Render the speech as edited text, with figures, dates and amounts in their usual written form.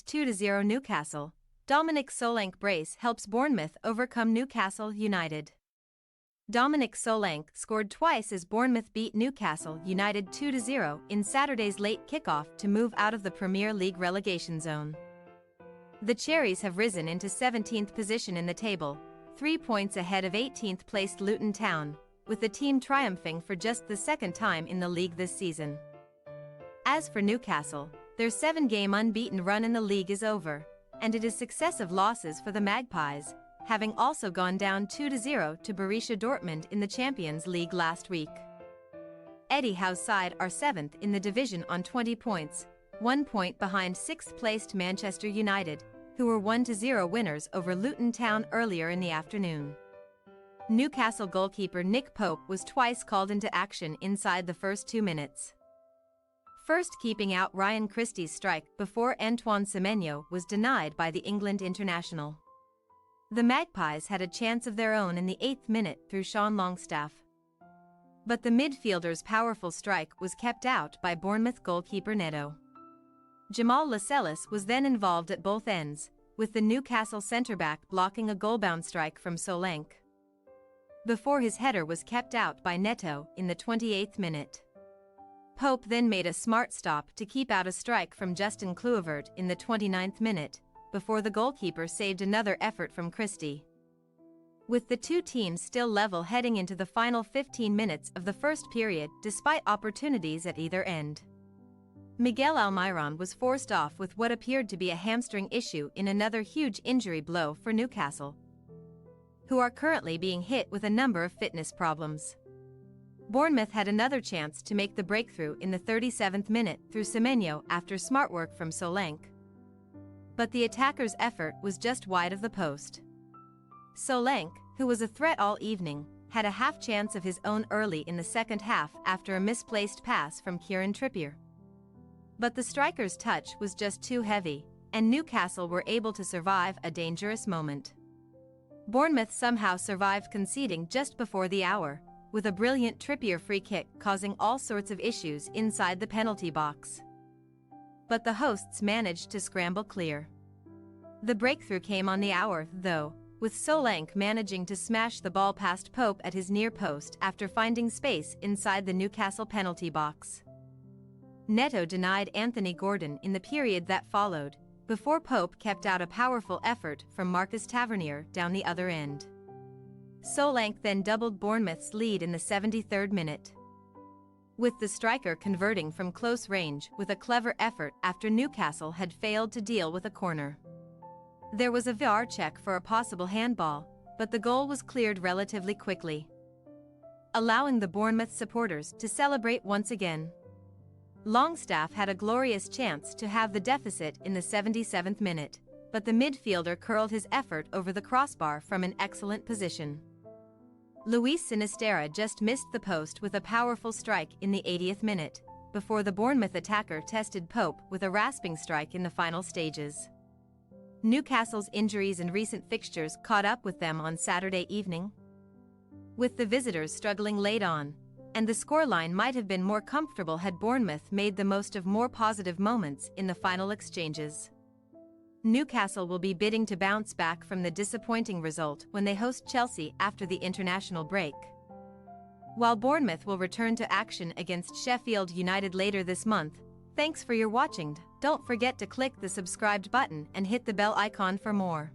2-0 Newcastle. Dominic Solanke brace helps Bournemouth overcome Newcastle United. Dominic Solanke scored twice as Bournemouth beat Newcastle United 2-0 in Saturday's late kickoff to move out of the Premier League relegation zone. The Cherries have risen into 17th position in the table, 3 points ahead of 18th-placed Luton Town, with the team triumphing for just the second time in the league this season. As for Newcastle, their 7-game unbeaten run in the league is over, and it is successive losses for the Magpies, having also gone down 2-0 to Borussia Dortmund in the Champions League last week. Eddie Howe's side are 7th in the division on 20 points, 1 point behind 6th-placed Manchester United, who were 1-0 winners over Luton Town earlier in the afternoon. Newcastle goalkeeper Nick Pope was twice called into action inside the first 2 minutes. First keeping out Ryan Christie's strike before Antoine Semenyo was denied by the England international. The Magpies had a chance of their own in the 8th minute through Sean Longstaff. But the midfielder's powerful strike was kept out by Bournemouth goalkeeper Neto. Jamal Lascelles was then involved at both ends, with the Newcastle centre-back blocking a goal-bound strike from Solanke, before his header was kept out by Neto in the 28th minute. Pope then made a smart stop to keep out a strike from Justin Kluivert in the 29th minute, before the goalkeeper saved another effort from Christie. With the two teams still level heading into the final 15 minutes of the first period despite opportunities at either end, Miguel Almiron was forced off with what appeared to be a hamstring issue in another huge injury blow for Newcastle, who are currently being hit with a number of fitness problems. Bournemouth had another chance to make the breakthrough in the 37th minute through Semenyo after smart work from Solanke, but the attacker's effort was just wide of the post. Solanke, who was a threat all evening, had a half chance of his own early in the second half after a misplaced pass from Kieran Trippier. But the striker's touch was just too heavy, and Newcastle were able to survive a dangerous moment. Bournemouth somehow survived conceding just before the hour, with a brilliant Trippier free kick causing all sorts of issues inside the penalty box. But the hosts managed to scramble clear. The breakthrough came on the hour, though, with Solanke managing to smash the ball past Pope at his near post after finding space inside the Newcastle penalty box. Neto denied Anthony Gordon in the period that followed, before Pope kept out a powerful effort from Marcus Tavernier down the other end. Solanke then doubled Bournemouth's lead in the 73rd minute, with the striker converting from close range with a clever effort after Newcastle had failed to deal with a corner. There was a VAR check for a possible handball, but the goal was cleared relatively quickly, allowing the Bournemouth supporters to celebrate once again. Longstaff had a glorious chance to have the deficit in the 77th minute, but the midfielder curled his effort over the crossbar from an excellent position. Luis Sinisterra just missed the post with a powerful strike in the 80th minute, before the Bournemouth attacker tested Pope with a rasping strike in the final stages. Newcastle's injuries and recent fixtures caught up with them on Saturday evening, with the visitors struggling late on, and the scoreline might have been more comfortable had Bournemouth made the most of more positive moments in the final exchanges. Newcastle will be bidding to bounce back from the disappointing result when they host Chelsea after the international break, while Bournemouth will return to action against Sheffield United later this month. Thanks for your watching. Don't forget to click the subscribed button and hit the bell icon for more.